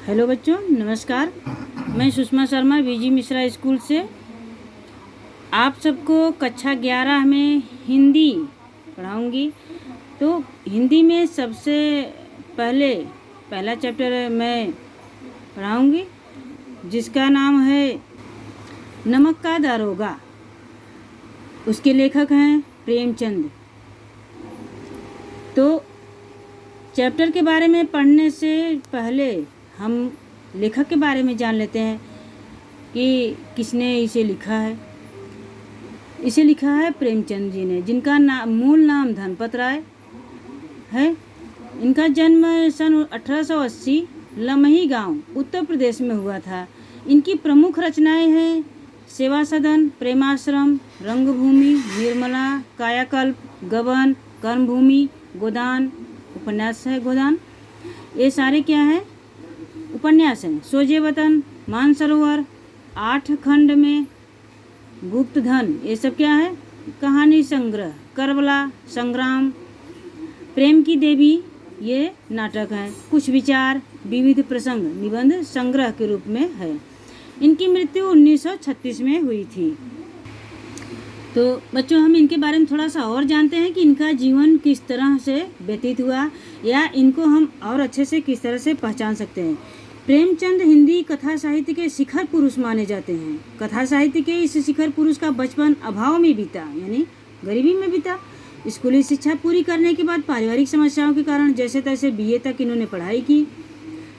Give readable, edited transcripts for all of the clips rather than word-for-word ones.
Hello बच्चों, नमस्कार। मैं सुषमा शर्मा वीजी मिश्रा स्कूल से आप सबको कक्षा 11 में हिंदी पढ़ाऊंगी। तो हिंदी में सबसे पहला चैप्टर मैं पढ़ाऊंगी जिसका नाम है नमक का दारोगा। उसके लेखक हैं प्रेमचंद। तो चैप्टर के बारे में पढ़ने से पहले हम लेखक के बारे में जान लेते हैं कि किसने इसे लिखा है। इसे लिखा है प्रेमचंद जी ने, जिनका मूल नाम धनपत राय है। इनका जन्म सन 1880 लमही गांव उत्तर प्रदेश में हुआ था। इनकी प्रमुख रचनाएं हैं सेवा सदन, प्रेमाश्रम, रंगभूमि, निर्मला, कायाकल्प, गबन, कर्मभूमि, गोदान। उपन्यास है गोदान। ये सारे क्या है? उपन्यास हैं। सोजे वतन, मानसरोवर, 8 खंड में, गुप्त धन, ये सब क्या है? कहानी संग्रह, करबला, संग्राम, प्रेम की देवी, ये नाटक है। कुछ विचार, विविध प्रसंग, निबंध संग्रह के रूप में है। इनकी मृत्यु 1936 में हुई थी। तो बच्चों, हम इनके बारे में थोड़ा सा और जानते हैं कि इनका जीवन किस तरह से व्यतीत हुआ, या इनको हम और अच्छे से किस तरह से पहचान सकते हैं। प्रेमचंद हिंदी कथा साहित्य के शिखर पुरुष माने जाते हैं। कथा साहित्य के इस शिखर पुरुष का बचपन अभाव में बीता, यानी गरीबी में बीता। स्कूली शिक्षा पूरी करने के बाद पारिवारिक समस्याओं के कारण जैसे तैसे बीए तक इन्होंने पढ़ाई की।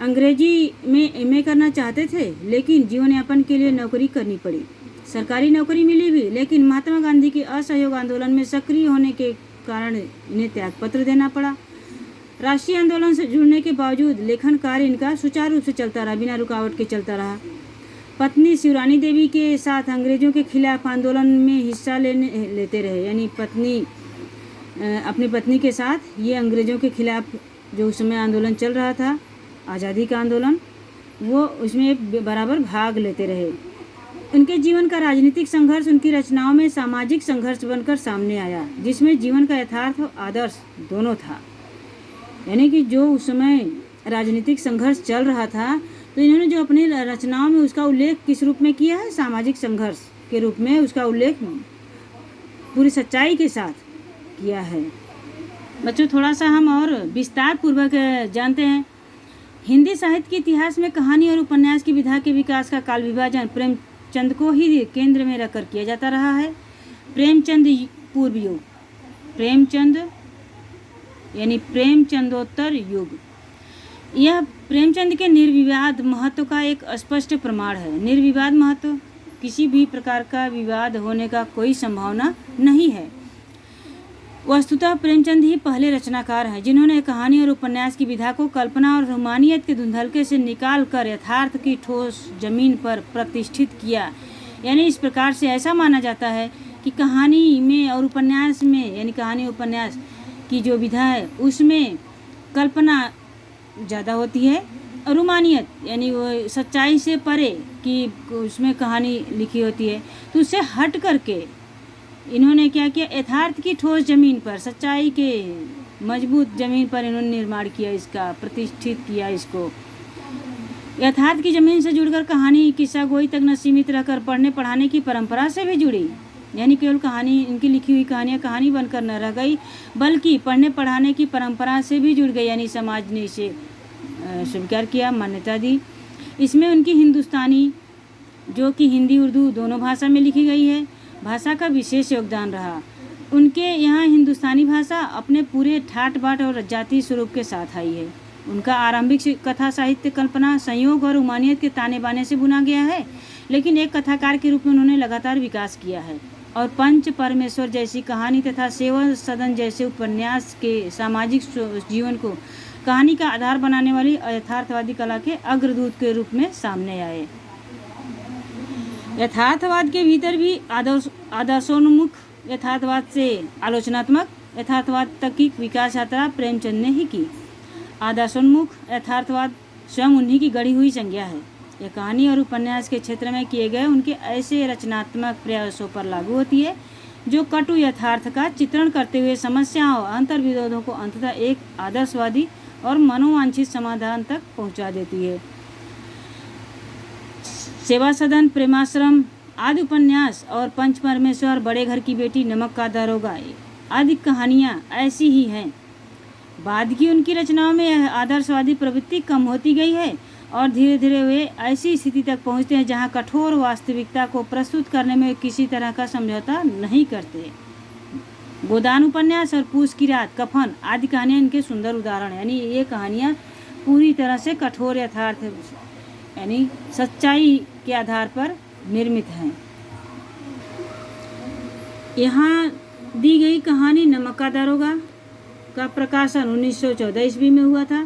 अंग्रेजी में एमए करना चाहते थे, लेकिन जीवन यापन के लिए नौकरी करनी पड़ी। सरकारी नौकरी मिली भी, लेकिन महात्मा गांधी के असहयोग आंदोलन में सक्रिय होने के कारण इन्हें त्यागपत्र देना पड़ा। राष्ट्रीय आंदोलन से जुड़ने के बावजूद लेखन कार्य इनका सुचारू रूप से चलता रहा, बिना रुकावट के चलता रहा। पत्नी शिवरानी देवी के साथ अंग्रेजों के खिलाफ आंदोलन में हिस्सा लेते रहे, यानी अपनी पत्नी के साथ ये अंग्रेजों के खिलाफ जो उस समय आंदोलन चल रहा था, आज़ादी का आंदोलन, वो उसमें बराबर भाग लेते रहे। उनके जीवन का राजनीतिक संघर्ष उनकी रचनाओं में सामाजिक संघर्ष बनकर सामने आया, जिसमें जीवन का यथार्थ और आदर्श दोनों था। यानी कि जो उस समय राजनीतिक संघर्ष चल रहा था, तो इन्होंने जो अपनी रचनाओं में उसका उल्लेख किस रूप में किया है? सामाजिक संघर्ष के रूप में उसका उल्लेख पूरी सच्चाई के साथ किया है। बच्चों, थोड़ा सा हम और विस्तार पूर्वक जानते हैं। हिंदी साहित्य के इतिहास में कहानी और उपन्यास की विधा के विकास का काल विभाजन प्रेमचंद को ही केंद्र में रखकर किया जाता रहा है। प्रेमचंद पूर्व युग, प्रेमचंद यानी प्रेमचंदोत्तर युग, यह प्रेमचंद के निर्विवाद महत्व का एक स्पष्ट प्रमाण है। निर्विवाद महत्व, किसी भी प्रकार का विवाद होने का कोई संभावना नहीं है। वस्तुतः प्रेमचंद ही पहले रचनाकार हैं जिन्होंने कहानी और उपन्यास की विधा को कल्पना और रोमानियत के धुंधलके से निकाल कर यथार्थ की ठोस जमीन पर प्रतिष्ठित किया। यानी इस प्रकार से ऐसा माना जाता है कि कहानी में और उपन्यास में, यानी कहानी उपन्यास की जो विधा है उसमें कल्पना ज़्यादा होती है, और रोमानियत यानी वो सच्चाई से परे कि उसमें कहानी लिखी होती है। तो उससे हट करके इन्होंने क्या किया? यथार्थ की ठोस ज़मीन पर, सच्चाई के मजबूत ज़मीन पर इन्होंने निर्माण किया, इसका प्रतिष्ठित किया। इसको यथार्थ की ज़मीन से जुड़कर कहानी किस्सा गोई तक न सीमित रहकर पढ़ने पढ़ाने की परंपरा से भी जुड़ी। यानी केवल कहानी, इनकी लिखी हुई कहानियाँ कहानी बनकर न रह गई, बल्कि पढ़ने पढ़ाने की परंपरा से भी जुड़ गई। यानी समाज ने इसे स्वीकार किया, मान्यता दी। इसमें उनकी हिंदुस्तानी, जो कि हिंदी उर्दू दोनों भाषा में लिखी गई है, भाषा का विशेष योगदान रहा। उनके यहाँ हिंदुस्तानी भाषा अपने पूरे ठाट बाट और जातीय स्वरूप के साथ आई है। उनका आरंभिक कथा साहित्य कल्पना, संयोग और रोमानियत के ताने बाने से बुना गया है, लेकिन एक कथाकार के रूप में उन्होंने लगातार विकास किया है। और पंच परमेश्वर जैसी कहानी तथा सेवा सदन जैसे उपन्यास के सामाजिक जीवन को कहानी का आधार बनाने वाली यथार्थवादी कला के अग्रदूत के रूप में सामने आए। यथार्थवाद के भीतर भी आदर्शोन्मुख यथार्थवाद से आलोचनात्मक यथार्थवाद तक की विकास यात्रा प्रेमचंद ने ही की। आदर्शोन्मुख यथार्थवाद स्वयं उन्हीं की गढ़ी हुई संज्ञा है। यह कहानी और उपन्यास के क्षेत्र में किए गए उनके ऐसे रचनात्मक प्रयासों पर लागू होती है जो कटु यथार्थ का चित्रण करते हुए समस्याओं अंतर्विरोधों को अंततः एक आदर्शवादी और मनोवांछित समाधान तक पहुंचा देती है। सेवा सदन, प्रेमाश्रम आदि उपन्यास और पंच परमेश्वर, बड़े घर की बेटी, नमक का दारोगा आदि कहानियाँ ऐसी ही हैं। बाद की उनकी रचनाओं में यह आदर्शवादी प्रवृत्ति कम होती गई है और धीरे धीरे वे ऐसी स्थिति तक पहुँचते हैं जहाँ कठोर वास्तविकता को प्रस्तुत करने में किसी तरह का समझौता नहीं करते। गोदान उपन्यास और पूस की रात, कफन आदि कहानियाँ इनके सुंदर उदाहरण हैं। यानी ये कहानियाँ पूरी तरह से कठोर यथार्थ यानी सच्चाई के आधार पर निर्मित हैं। यहाँ दी गई कहानी नमक का दारोगा का प्रकाशन 1914 ईस्वी में हुआ था।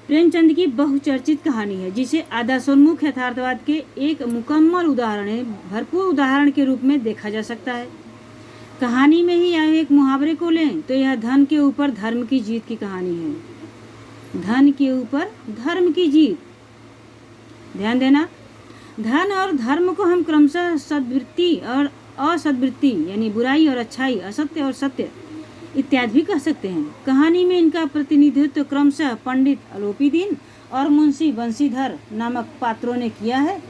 प्रेमचंद की बहुचर्चित कहानी है जिसे आदर्शोन्मुख यथार्थवाद के एक मुकम्मल उदाहरण, भरपूर उदाहरण के रूप में देखा जा सकता है। कहानी में ही आए एक मुहावरे को लें तो यह धन के ऊपर धर्म की जीत की कहानी है। धन के ऊपर धर्म की जीत। ध्यान देना, धन और धर्म को हम क्रमशः सद्वृत्ति और असद्वृत्ति यानी बुराई और अच्छाई, असत्य और सत्य इत्यादि भी कह सकते हैं। कहानी में इनका प्रतिनिधित्व क्रमशः पंडित अलोपीदीन और मुंशी बंशीधर नामक पात्रों ने किया है।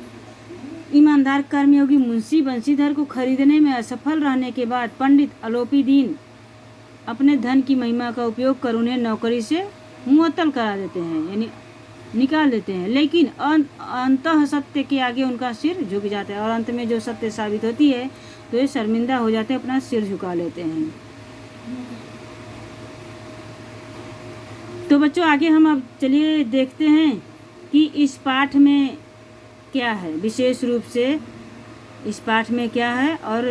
ईमानदार कर्मयोगी मुंशी बंशीधर को खरीदने में असफल रहने के बाद पंडित अलोपीदीन अपने धन की महिमा का उपयोग कर उन्हें नौकरी से मुअत्तल करा देते हैं यानी निकाल देते हैं, लेकिन अंततः सत्य के आगे उनका सिर झुक जाता है और अंत में जो सत्य साबित होती है तो ये शर्मिंदा हो जाते हैं, अपना सिर झुका लेते हैं। तो बच्चों आगे हम अब चलिए देखते हैं कि इस पाठ में क्या है, विशेष रूप से इस पाठ में क्या है और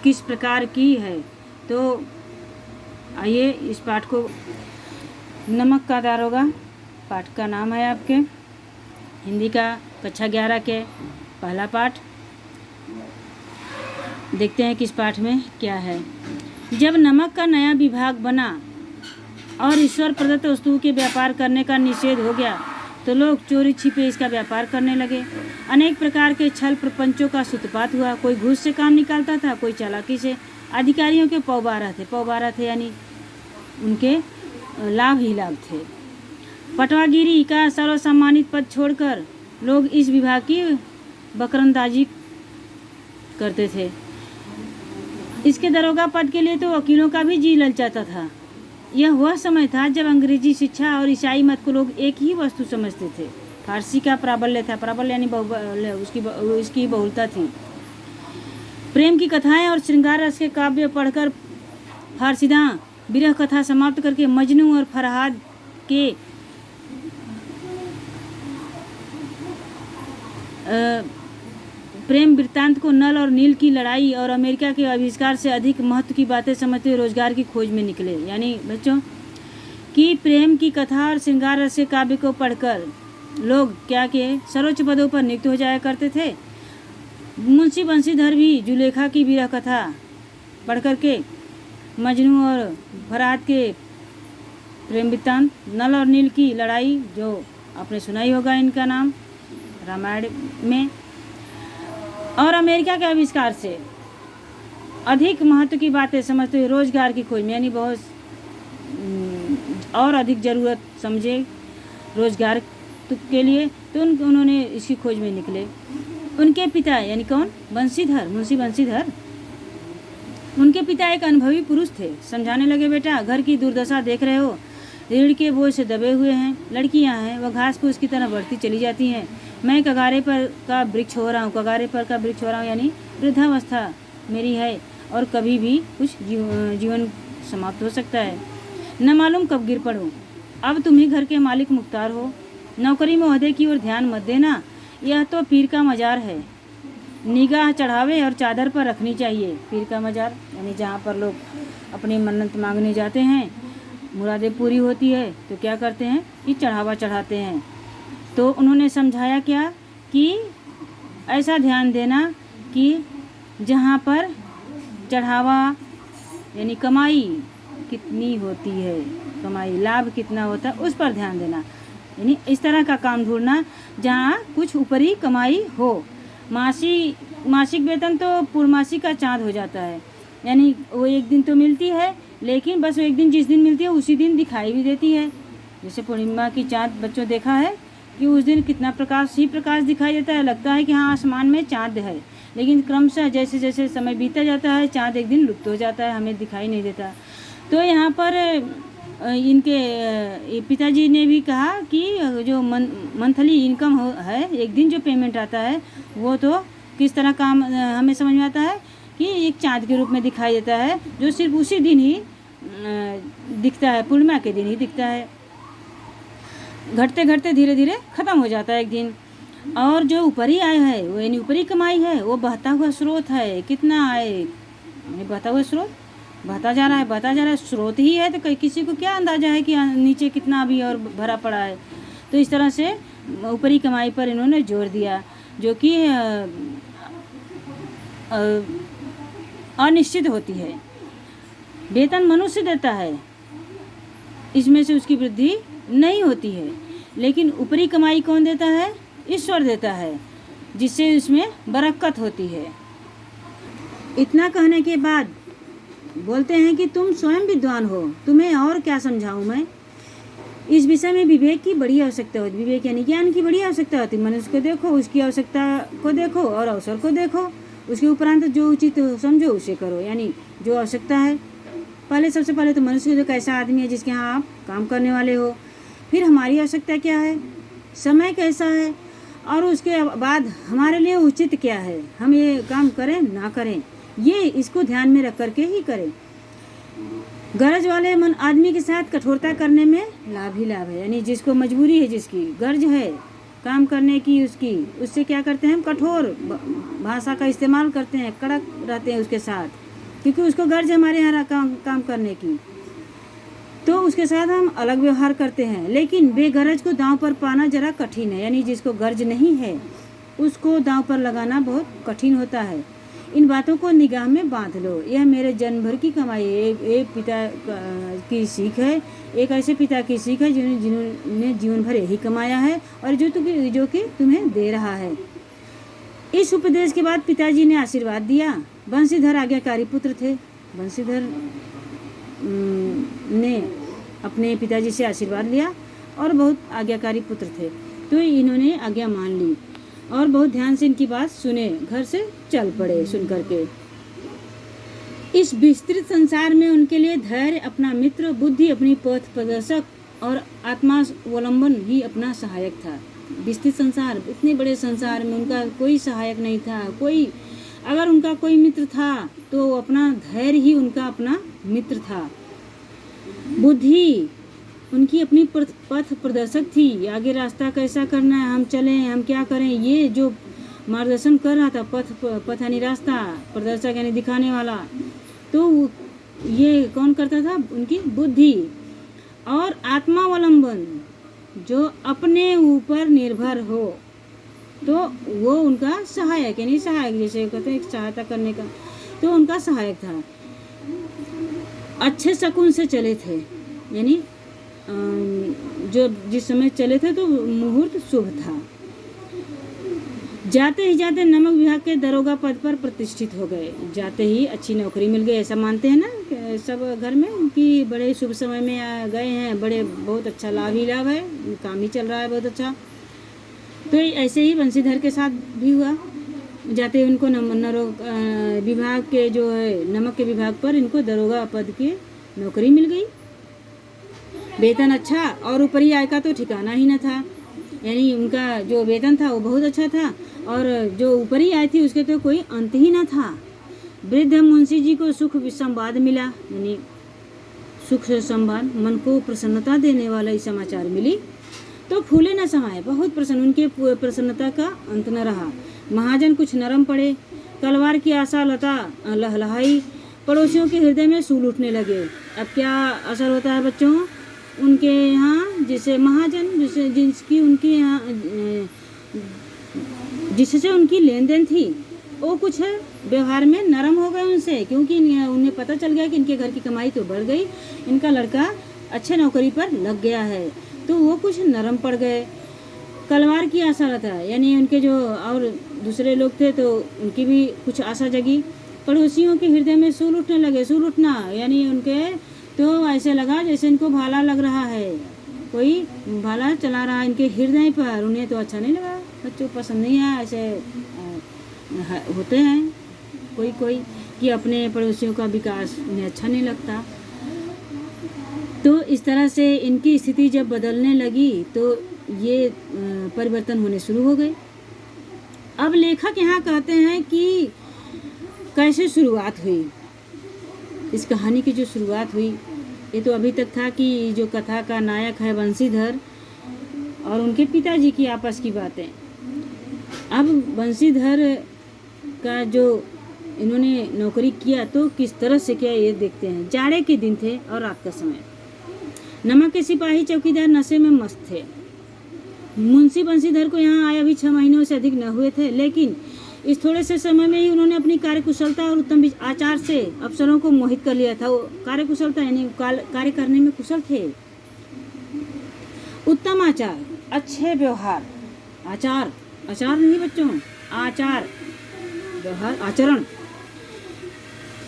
किस प्रकार की है। तो आइए इस पाठ को, नमक का दारोगा पाठ का नाम है आपके, हिंदी का कक्षा 11 के पहला पाठ। देखते हैं किस पाठ में क्या है। जब नमक का नया विभाग बना और ईश्वर प्रदत्त वस्तुओं के व्यापार करने का निषेध हो गया तो लोग चोरी छिपे इसका व्यापार करने लगे। अनेक प्रकार के छल प्रपंचों का सूत्रपात हुआ। कोई घूस से काम निकालता था, कोई चालाकी से। अधिकारियों के पौबारा थे यानी उनके लाभ ही लाभ थे। पटवागिरी का सर्वसम्मानित पद छोड़कर लोग इस विभाग की बकरंदाजी करते थे। इसके दरोगा पद के लिए तो वकीलों का भी जी ललचाता था। यह वह समय था जब अंग्रेजी शिक्षा और ईसाई मत को लोग एक ही वस्तु समझते थे। फारसी का प्राबल्य था, प्राबल्य यानी उसकी बहुलता थी। प्रेम की कथाएं और श्रृंगार रस के काव्य पढ़कर फारसीदा विरह कथा समाप्त करके मजनू और फरहाद के प्रेम वृत्तांत को, नल और नील की लड़ाई और अमेरिका के आविष्कार से अधिक महत्व की बातें समझते हुए रोजगार की खोज में निकले। यानी बच्चों कि प्रेम की कथा और श्रृंगार रस के काव्य को पढ़कर लोग क्या किए, सर्वोच्च पदों पर नियुक्त हो जाया करते थे। मुंशी बंशीधर भी जुलेखा की विरह कथा पढ़ करके मजनू और फरहाद के प्रेम वृत्तांत, नल और नील की लड़ाई जो आपने सुनाई होगा इनका नाम रामायण में, और अमेरिका के आविष्कार से अधिक महत्व की बातें समझते हुए रोजगार की खोज में यानी बहुत और अधिक ज़रूरत समझे रोजगार के लिए तो उन्होंने इसकी खोज में निकले। उनके पिता यानी कौन, बंशीधर, मुंशी बंशीधर, उनके पिता एक अनुभवी पुरुष थे। समझाने लगे, बेटा घर की दुर्दशा देख रहे हो, रीढ़ के बोझ से दबे हुए हैं, लड़कियां हैं वह घास फूस की तरह बढ़ती चली जाती हैं। मैं कगारे पर का वृक्ष हो रहा हूँ यानी वृद्धावस्था मेरी है और कभी भी कुछ जीवन समाप्त हो सकता है। न मालूम कब गिर पड़ो। अब तुम ही घर के मालिक मुख्तार हो। नौकरी में ओहदे की ओर ध्यान मत देना, यह तो पीर का मजार है। निगाह चढ़ावे और चादर पर रखनी चाहिए। पीर का मजार यानी जहाँ पर लोग अपनी मन्नत मांगने जाते हैं, मुरादें पूरी होती है तो क्या करते हैं कि चढ़ावा चढ़ाते हैं। तो उन्होंने समझाया क्या कि ऐसा ध्यान देना कि जहाँ पर चढ़ावा यानी कमाई कितनी होती है, कमाई लाभ कितना होता है उस पर ध्यान देना। यानी इस तरह का काम ढूंढना जहाँ कुछ ऊपरी कमाई हो। मासिक वेतन तो पूर्णमासी का चाँद हो जाता है, यानी वो एक दिन तो मिलती है लेकिन बस वो एक दिन जिस दिन मिलती है उसी दिन दिखाई भी देती है। जैसे पूर्णिमा की चाँद बच्चों देखा है कि उस दिन कितना प्रकाश ही प्रकाश दिखाई देता है, लगता है कि हाँ आसमान में चाँद है। लेकिन क्रमशः जैसे जैसे समय बीतता जाता है चाँद एक दिन लुप्त हो जाता है, हमें दिखाई नहीं देता। तो यहाँ पर इनके पिताजी ने भी कहा कि जो मंथली इनकम है, एक दिन जो पेमेंट आता है वो तो किस तरह काम हमें समझ में आता है कि एक चाँद के रूप में दिखाई देता है, जो सिर्फ उसी दिन ही दिखता है, पूर्णिमा के दिन ही दिखता है। घटते घटते धीरे धीरे ख़त्म हो जाता है एक दिन। और जो ऊपरी आय है वो यानी ऊपरी कमाई है, वो बहता हुआ स्रोत है। कितना आय बहता हुआ स्रोत, बहता जा रहा है, स्रोत ही है, तो किसी को क्या अंदाजा है कि नीचे कितना अभी और भरा पड़ा है। तो इस तरह से ऊपरी कमाई पर इन्होंने जोर दिया, जो कि अनिश्चित होती है। वेतन मनुष्य देता है, इसमें से उसकी वृद्धि नहीं होती है, लेकिन ऊपरी कमाई कौन देता है? ईश्वर देता है, जिससे उसमें बरकत होती है। इतना कहने के बाद बोलते हैं कि तुम स्वयं विद्वान हो, तुम्हें और क्या समझाऊं मैं। इस विषय में विवेक की बड़ी आवश्यकता होती, विवेक यानी ज्ञान की बड़ी आवश्यकता होती। मनुष्य को देखो, उसकी आवश्यकता को देखो और अवसर को देखो, उसके उपरांत जो उचित समझो उसे करो। यानी जो आवश्यकता है, पहले सबसे पहले तो मनुष्य जो कैसा आदमी है जिसके यहाँ आप काम करने वाले हो, फिर हमारी आवश्यकता क्या है, समय कैसा है, और उसके बाद हमारे लिए उचित क्या है, हम ये काम करें ना करें, ये इसको ध्यान में रख करके ही करें। गरज वाले मन आदमी के साथ कठोरता करने में लाभ ही लाभ है। यानी जिसको मजबूरी है, जिसकी गर्ज है काम करने की, उससे क्या करते हैं हम, कठोर भाषा का इस्तेमाल करते हैं, कड़क रहते हैं उसके साथ, क्योंकि उसको गर्ज है हमारे यहाँ काम करने की, तो उसके साथ हम अलग व्यवहार करते हैं। लेकिन बेगरज को दांव पर पाना जरा कठिन है। यानी जिसको गर्ज नहीं है उसको दांव पर लगाना बहुत कठिन होता है। इन बातों को निगाह में बांध लो, यह मेरे जन्म भर की कमाई है। एक पिता की सीख है, एक ऐसे पिता की सीख है जिन्होंने जीवन भर यही कमाया है और जो कि तुम्हें दे रहा है। इस उपदेश के बाद पिताजी ने आशीर्वाद दिया। बंशीधर आज्ञाकारी पुत्र थे। बंशीधर ने अपने पिताजी से आशीर्वाद लिया और बहुत आज्ञाकारी पुत्र थे, तो इन्होंने आज्ञा मान ली और बहुत ध्यान से इनकी बात सुने, घर से चल पड़े सुन करके। इस विस्तृत संसार में उनके लिए धैर्य अपना मित्र, बुद्धि अपनी पथ प्रदर्शक और आत्मावलंबन ही अपना सहायक था। विस्तृत संसार, इतने बड़े संसार में उनका कोई सहायक नहीं था। अगर उनका कोई मित्र था तो अपना धैर्य ही उनका अपना मित्र था। बुद्धि उनकी अपनी पथ प्रदर्शक थी, आगे रास्ता कैसा करना है, हम चलें, हम क्या करें, ये जो मार्गदर्शन कर रहा था। पथ यानी रास्ता, प्रदर्शक यानी दिखाने वाला, तो ये कौन करता था? उनकी बुद्धि। और आत्मावलंबन, जो अपने ऊपर निर्भर हो, तो वो उनका सहायक, यानी सहायक जैसे कहते हैं सहायता करने का, तो उनका सहायक था। अच्छे शकुन से चले थे, यानी जो जिस समय चले थे तो मुहूर्त शुभ था। जाते ही जाते नमक विभाग के दरोगा पद पर प्रतिष्ठित हो गए। जाते ही अच्छी नौकरी मिल गई, ऐसा मानते हैं ना सब घर में कि बड़े शुभ समय में गए हैं, बहुत अच्छा लाभ ही लाभ है, काम ही चल रहा है बहुत अच्छा। तो ऐसे ही बंशीधर के साथ भी हुआ। जाते ही उनको विभाग के जो है नमक के विभाग पर इनको दरोगा पद की नौकरी मिल गई। वेतन अच्छा और ऊपरी आय का तो ठिकाना ही न था। यानी उनका जो वेतन था वो बहुत अच्छा था और जो ऊपरी आय थी उसके तो कोई अंत ही न था। वृद्ध मुंशी जी को सुख संवाद मिला, यानी सुख संवाद, मन को प्रसन्नता देने वाला समाचार मिली तो फूले न समाये, बहुत प्रसन्न, उनके प्रसन्नता का अंत न रहा। महाजन कुछ नरम पड़े, तलवार की आशा लता लहलहाई, पड़ोसियों के हृदय में सूल उठने लगे। अब क्या असर होता है बच्चों? उनके यहाँ जिसे महाजन जिसकी उनके यहाँ जिससे उनकी लेन देन थी वो कुछ व्यवहार में नरम हो गए उनसे, क्योंकि उन्हें पता चल गया कि इनके घर की कमाई तो बढ़ गई, इनका लड़का अच्छे नौकरी पर लग गया है, तो वो कुछ नरम पड़ गए। तलवार की आशा रहता है, यानी उनके जो और दूसरे लोग थे तो उनकी भी कुछ आशा जगी। पड़ोसियों के हृदय में सूल उठने लगे। सूल उठना यानी उनके तो ऐसे लगा जैसे इनको भाला लग रहा है, कोई भाला चला रहा है इनके हृदय पर, उन्हें तो अच्छा नहीं लगा, बच्चों को पसंद नहीं आया। ऐसे होते हैं कोई कोई कि अपने पड़ोसियों का विकास उन्हें अच्छा नहीं लगता। तो इस तरह से इनकी स्थिति जब बदलने लगी तो ये परिवर्तन होने शुरू हो गए। अब लेखक यहाँ कहते हैं कि कैसे शुरुआत हुई, इस कहानी की जो शुरुआत हुई। ये तो अभी तक था कि जो कथा का नायक है बंसीधर और उनके पिताजी की आपस की बातें। अब बंसीधर का जो इन्होंने नौकरी किया तो किस तरह से किया ये देखते हैं। जाड़े के दिन थे और रात का समय। नमक के सिपाही चौकीदार नशे में मस्त थे। मुंशी बंसीधर को यहाँ आए अभी 6 महीनों से अधिक न हुए थे, लेकिन इस थोड़े से समय में ही उन्होंने अपनी कार्यकुशलता और उत्तम आचार से अफसरों को मोहित कर लिया था। वो कार्यकुशलता यानी कार्य करने में कुशल थे। उत्तम आचार, अच्छे व्यवहार, आचार नहीं बच्चों, आचार व्यवहार आचरण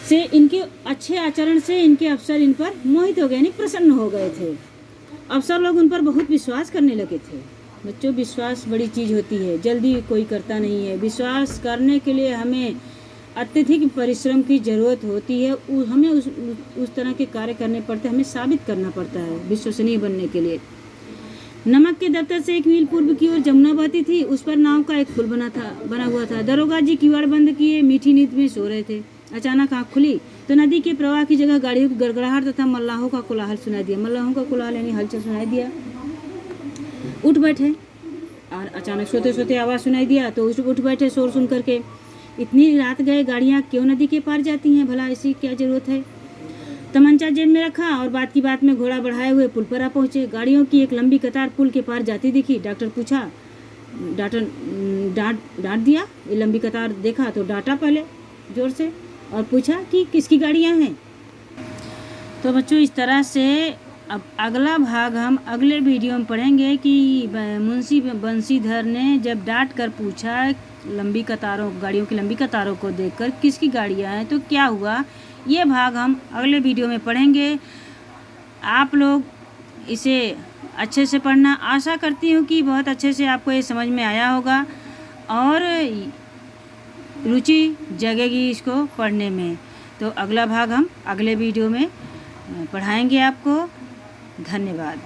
से, इनके अच्छे आचरण से इनके अफसर इन पर मोहित हो गए, यानी प्रसन्न हो गए थे। अफसर लोग उन पर बहुत विश्वास करने लगे थे। बच्चों, विश्वास बड़ी चीज़ होती है, जल्दी कोई करता नहीं है। विश्वास करने के लिए हमें अत्यधिक परिश्रम की ज़रूरत होती है। हमें उस तरह के कार्य करने पड़ते हैं, हमें साबित करना पड़ता है विश्वसनीय बनने के लिए। नमक के दफ्तर से 1 मील पूर्व की ओर जमुना बहती थी। उस पर नाव का एक पुल बना हुआ था। दरोगा जी किवाड़ बंद किए मीठी नींद में सो रहे थे। अचानक आँख खुली तो नदी के प्रवाह की जगह गाड़ियों की गड़गड़ाहट तथा मल्लाहों का कोलाहल सुनाई दिया। मल्लाहों का कोलाहल यानी हलचल सुनाई दिया। उठ बैठे और अचानक सोते सोते आवाज़ सुनाई दिया तो उठ बैठे शोर सुन करके। इतनी रात गए गाड़ियाँ क्यों नदी के पार जाती हैं, भला ऐसी क्या ज़रूरत है। तमंचा जेब में रखा और बात की बात में घोड़ा बढ़ाए हुए पुल पर आ पहुँचे। गाड़ियों की एक लंबी कतार पुल के पार जाती दिखी। डॉक्टर पूछा, डांट दिया। ये लंबी कतार देखा तो डांटा पहले जोर से और पूछा कि किसकी गाड़ियाँ हैं। तो बच्चों, इस तरह से अब अगला भाग हम अगले वीडियो में पढ़ेंगे कि मुंशी बंसीधर ने जब डांट कर पूछा गाड़ियों की लंबी कतारों को देखकर किसकी गाड़ियाँ हैं तो क्या हुआ। ये भाग हम अगले वीडियो में पढ़ेंगे। आप लोग इसे अच्छे से पढ़ना। आशा करती हूँ कि बहुत अच्छे से आपको ये समझ में आया होगा और रुचि जगेगी इसको पढ़ने में। तो अगला भाग हम अगले वीडियो में पढ़ाएंगे आपको। धन्यवाद।